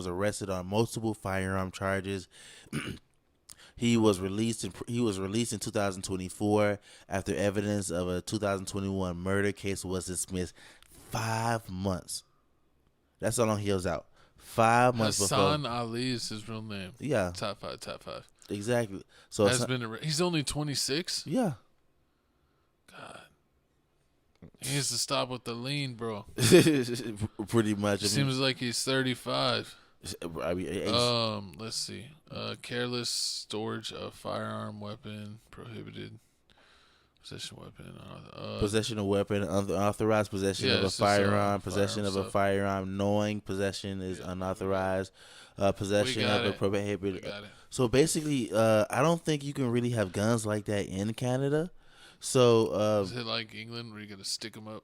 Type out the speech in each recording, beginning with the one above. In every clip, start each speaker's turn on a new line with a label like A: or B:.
A: was arrested on multiple firearm charges. He was released in 2024 after evidence of a 2021 murder case was dismissed. 5 months. That's how long he was out. 5 months before.
B: Hassan Ali is his real name.
A: Yeah,
B: Top five, top five.
A: exactly. So
B: He's only 26.
A: yeah,
B: God, he needs to stop with the lean, bro.
A: pretty much.
B: Seems like he's 35.
A: I mean,
B: Let's see. Careless storage of firearm weapon prohibited. Possession weapon.
A: Possession of weapon, unauthorized possession of a firearm, possession of a firearm, knowing possession is unauthorized, possession of a prohibited. So basically, I don't think you can really have guns like that in Canada. So
B: is it like England where you gotta stick them up?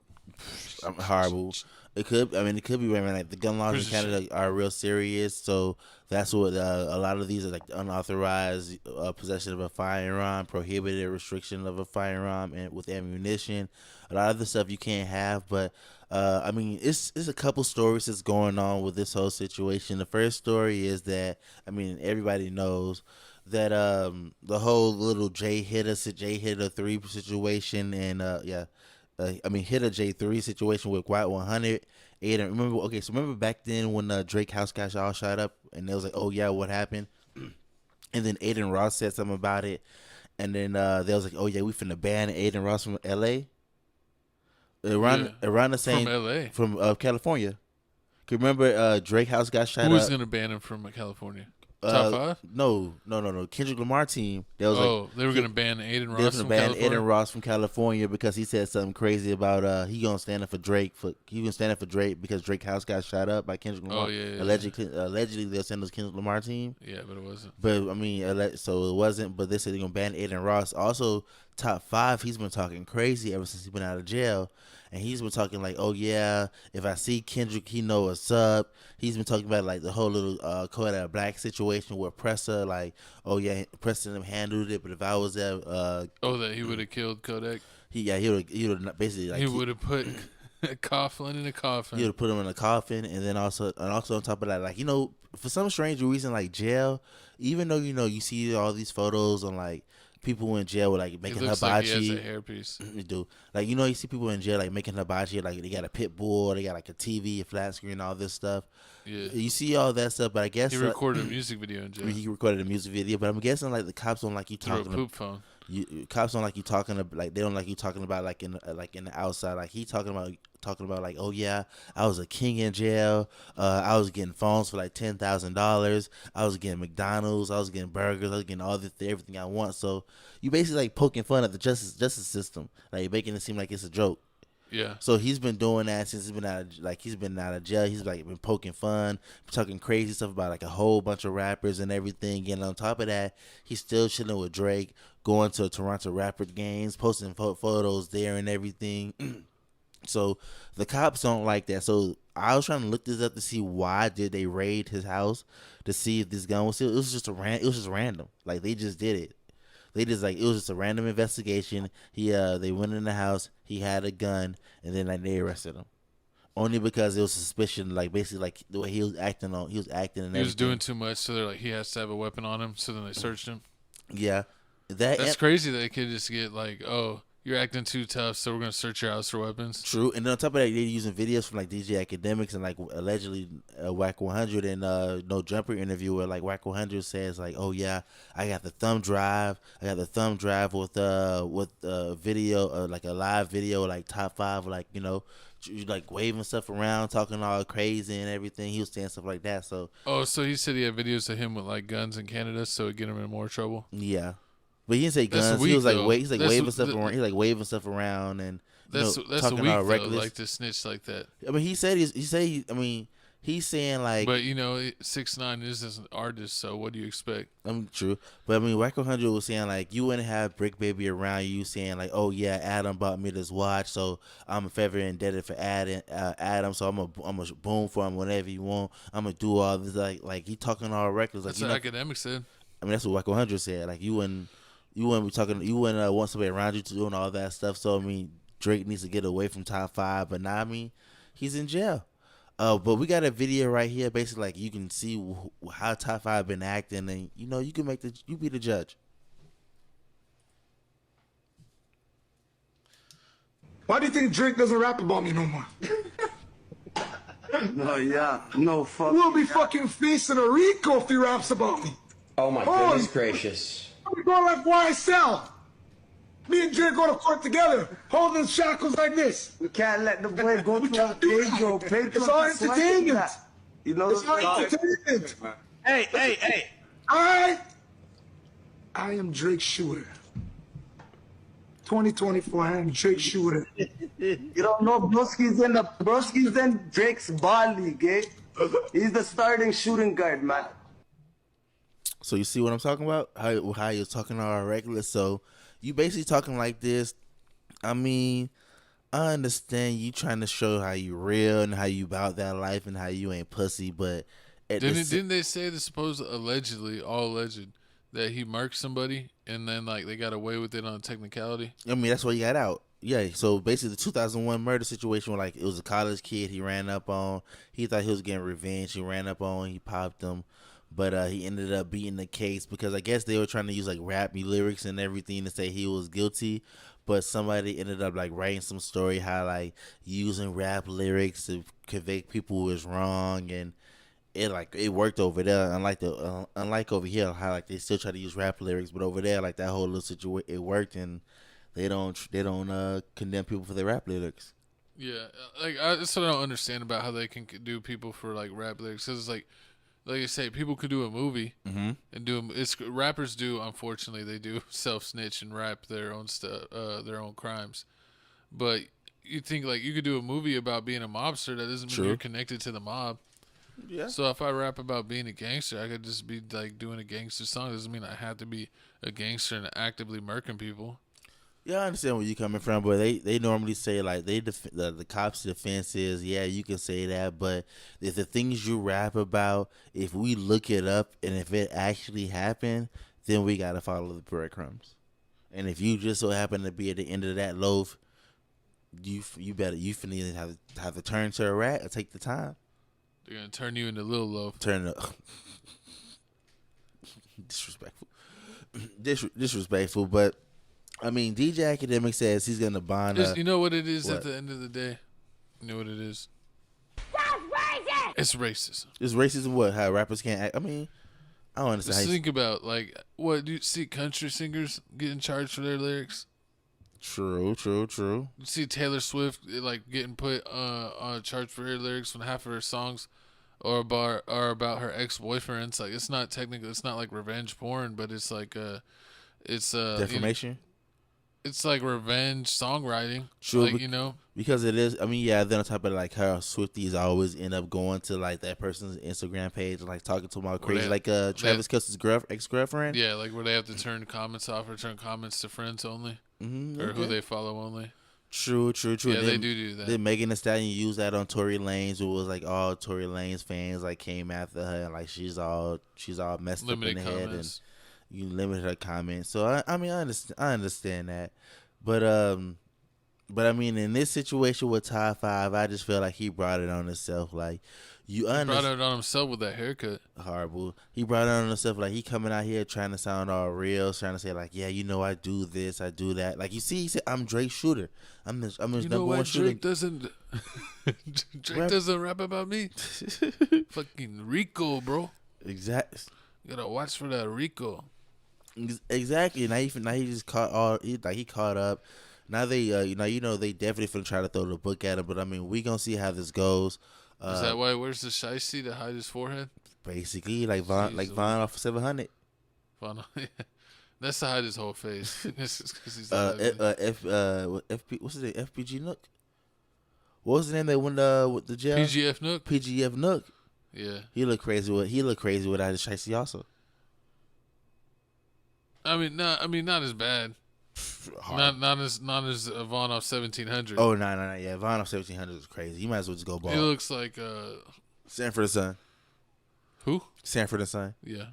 A: Horrible. It could. I mean, it could be. I mean, like the gun laws in Canada are real serious. So that's what a lot of these are like. Unauthorized possession of a firearm, prohibited restriction of a firearm, and with ammunition. A lot of the stuff you can't have. But I mean, it's a couple stories that's going on with this whole situation. The first story is that everybody knows that the whole little J Hitter 3 situation, and Hitter J3 situation with White 100. Aiden, remember back then when Drake house got all shot up, and they was like, oh yeah, what happened? And then Aiden Ross said something about it, and then they was like, oh yeah, we finna ban Aiden Ross from L.A. Around the same
B: from L.A.
A: from California. Cause remember Drake house got shot up.
B: Who was gonna ban him from California? Top five?
A: No. Kendrick Lamar team. They were
B: gonna ban Aiden Ross.
A: They were gonna ban Aiden Ross from California because he said something crazy about he gonna stand up for Drake. He gonna stand up for Drake because Drake's house got shot up by Kendrick Lamar.
B: Oh yeah.
A: Allegedly they'll send us Kendrick Lamar team.
B: Yeah, but it wasn't.
A: But so it wasn't. But they said they're gonna ban Aiden Ross. Also, top five. He's been talking crazy ever since he's been out of jail. And he's been talking like, oh yeah, if I see Kendrick, he know what's up. He's been talking about like the whole little Kodak Black situation where Pressa, like, oh yeah, Pressa and him handled it. But if I was there,
B: that he would have killed Kodak.
A: He would basically like
B: he would have put Coughlin in a coffin.
A: He would have put him in a coffin, and then also on top of that, like for some strange reason, like jail, even though you see all these photos on like people in jail with like making hibachi.
B: Like he has a hairpiece.
A: You do. Like you see people in jail like making hibachi, like they got a pit bull, they got like a TV, a flat screen, all this stuff.
B: Yeah.
A: You see all that stuff, but I guess
B: he recorded a music video in jail.
A: He recorded a music video, but I'm guessing like the cops don't like you talking
B: through a poop phone.
A: Cops don't like you talking about, like they don't like you talking about like in the outside, like he talking about like, oh yeah, I was a king in jail. I was getting phones for like $10,000. I was getting McDonald's. I was getting burgers. I was getting everything I want. So you basically like poking fun at the justice system, like making it seem like it's a joke.
B: Yeah.
A: So he's been doing that since he's been out of jail. He's like been poking fun, talking crazy stuff about like a whole bunch of rappers and everything. And on top of that, he's still chilling with Drake, going to Toronto Raptors games, posting photos there and everything. So the cops don't like that. So I was trying to look this up to see why did they raid his house to see if this gun was still. It was just random. Like they just did it. It was just a random investigation. They went in the house. He had a gun, and then like they arrested him, only because it was suspicion. Like basically, like the way he was acting. He was
B: doing too much, so they're like he has to have a weapon on him. So then they searched him.
A: Yeah,
B: that's crazy. That they could just get like, oh, you're acting too tough, so we're gonna search your house for weapons.
A: True, and then on top of that, they're using videos from like DJ Academics and like allegedly Whack 100 and No Jumper interview where like Whack 100 says like, oh yeah, I got the thumb drive. I got the thumb drive with video, like a live video, like top five, like like waving stuff around, talking all crazy and everything. He was saying stuff like that. So
B: so he said he had videos of him with like guns in Canada, so it'd get him in more trouble.
A: Yeah. But he didn't say guns. He was like waving stuff around. He's like waving stuff around and
B: that's
A: talking all reckless.
B: Though, like to snitch like that.
A: I mean, he's saying like.
B: But 6ix9ine is an artist, so what do you expect?
A: True, but Whack 100 was saying like you wouldn't have Brick Baby around you, saying like, oh yeah, Adam bought me this watch, so I'm forever indebted for Adam, so I'm a boom for him whenever you want. I'm gonna do all this like he talking all reckless. Like,
B: that's what Academic said.
A: I mean, that's what Whack 100 said. Like you wouldn't be talking. You wouldn't want somebody around you to doing all that stuff. So Drake needs to get away from top five. But now he's in jail. But we got a video right here, basically like you can see how Top 5 been acting, and you can you be the judge.
C: Why do you think Drake doesn't rap about me no more?
D: No, fuck.
C: We'll be fucking facing a Rico if he raps about me.
E: Oh my goodness gracious.
C: We go like YSL. Me and Drake go to court together, holding shackles like this.
D: We can't let the boy go to a Pedro.
C: It's all entertainment.
D: You know,
C: It's all entertainment.
E: Hey.
C: I am Drake Shooter. 2024, I am Drake Shooter.
D: you don't know Broski's in Drake's ball league, eh? He's the starting shooting guard, man.
A: So you see what I'm talking about? How you're talking all regular. So you basically talking like this. I mean, I understand you trying to show how you real and how you about that life and how you ain't pussy, but
B: didn't they say the supposed allegedly, all alleged, that he marked somebody and then like they got away with it on technicality?
A: I mean, that's why he got out. Yeah, so basically the 2001 murder situation where like it was a college kid he ran up on. He thought he was getting revenge. He ran up on, he popped him. But he ended up beating the case because I guess they were trying to use like rap lyrics and everything to say he was guilty. But somebody ended up like writing some story how like using rap lyrics to convict people was wrong, and it worked over there. Unlike over here, how like they still try to use rap lyrics, but over there like that whole little situation it worked, and they don't condemn people for their rap lyrics.
B: Yeah, that's what I don't understand about how they can do people for like rap lyrics. Cause it's like I say, people could do a movie and do. Rappers do. Unfortunately, they do self snitch and rap their own stuff, their own crimes. But you think like you could do a movie about being a mobster. That doesn't mean you're connected to the mob. Yeah. So if I rap about being a gangster, I could just be like doing a gangster song. Doesn't mean I have to be a gangster and actively murking people.
A: Yeah, I understand where you're coming from, but they normally say like the cops' defense is, yeah, you can say that, but if the things you rap about, if we look it up and if it actually happened, then we gotta follow the breadcrumbs. And if you just so happen to be at the end of that loaf, you finna have to turn to a rat or take the time.
B: They're gonna turn you into Little Loaf.
A: disrespectful, but. I mean, DJ Academic says he's gonna bond.
B: You know what it is at the end of the day? You know what it is?
F: That's racist!
B: It's racism.
A: It's racism. What? How rappers can't act? I mean, I don't understand.
B: Just think about like what do you see country singers getting charged for their lyrics?
A: True.
B: You see Taylor Swift like getting put on a charge for her lyrics when half of her songs are about her ex-boyfriends. Like it's not technically, it's not like revenge porn, but it's like it's
A: defamation.
B: It's like revenge songwriting.
A: Sure,
B: like,
A: because it is. I mean, yeah. Then on top of like how Swifties always end up going to like that person's Instagram page and like talking to them all crazy, like Travis Kelce's ex-girlfriend.
B: Yeah, like where they have to turn comments off or turn comments to friends only, or who they follow only.
A: True.
B: Yeah,
A: then,
B: they do that.
A: Then Megan Thee Stallion used that on Tory Lanez, who was like all Tory Lanez fans like came after her and like she's all messed
B: Limited
A: up in the
B: comments.
A: head and. You limit her comments, so I mean I understand that, but I mean in this situation with Top 5, I just feel like he brought it on himself. Like he brought
B: it on himself with that haircut.
A: Horrible. He brought it on himself. Like he coming out here trying to sound all real, trying to say like, yeah, I do this, I do that. Like you see, he said, I'm Drake Shooter. I'm his number one shooter.
B: Drake doesn't rap about me. Fucking Rico, bro.
A: Exactly.
B: You gotta watch for that Rico.
A: Exactly. Now he just he caught up. Now they they definitely finna try to throw the book at him. But I mean, we gonna see how this goes.
B: Is that why? Where's the shiesty to hide his forehead?
A: Basically, like Von off of 700.
B: Von, that's to hide his whole face. He's
A: what's his name? FPG Nook. What was the name they went with the jail?
B: PGF Nook.
A: PGF Nook.
B: Yeah.
A: He looked crazy without his shiesty also.
B: I mean, not as bad. Not as Vaughn off 1700.
A: Oh no, yeah, Vaughn off 1700 is crazy. You might as well just go ball.
B: He looks like
A: Sanford and Son.
B: Who?
A: Sanford and Son.
B: Yeah.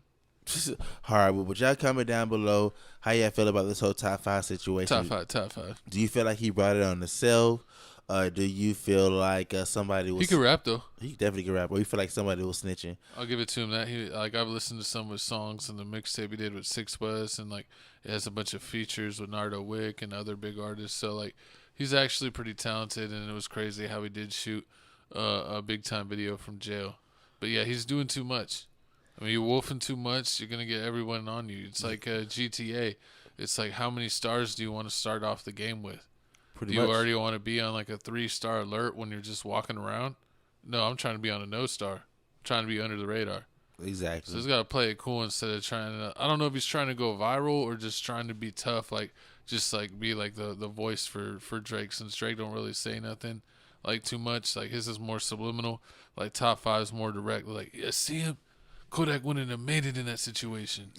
A: Horrible. But y'all comment down below how y'all feel about this whole Top 5 situation.
B: Top five.
A: Do you feel like he brought it on himself? Do you feel like somebody was?
B: He can rap though.
A: He definitely can rap. Or you feel like somebody was snitching?
B: I'll give it to him that he like I've listened to some of his songs and the mixtape he did with Six West, and like it has a bunch of features with Nardo Wick and other big artists. So like he's actually pretty talented, and it was crazy how he did shoot a big time video from jail. But yeah, he's doing too much. I mean, you're wolfing too much, you're gonna get everyone on you. It's like GTA. It's like how many stars do you want to start off the game with?
A: Pretty
B: Do you
A: much.
B: already want to be on like a 3-star alert when you're just walking around? No, I'm trying to be on a no star. I'm trying to be under the radar.
A: Exactly.
B: So he's got to play it cool instead of trying to. I don't know if he's trying to go viral or just trying to be tough, like just like be like the voice for Drake, since Drake don't really say nothing like too much. Like his is more subliminal. Like Top 5 is more direct. Like, yeah, see him. Kodak wouldn't have made it in that situation.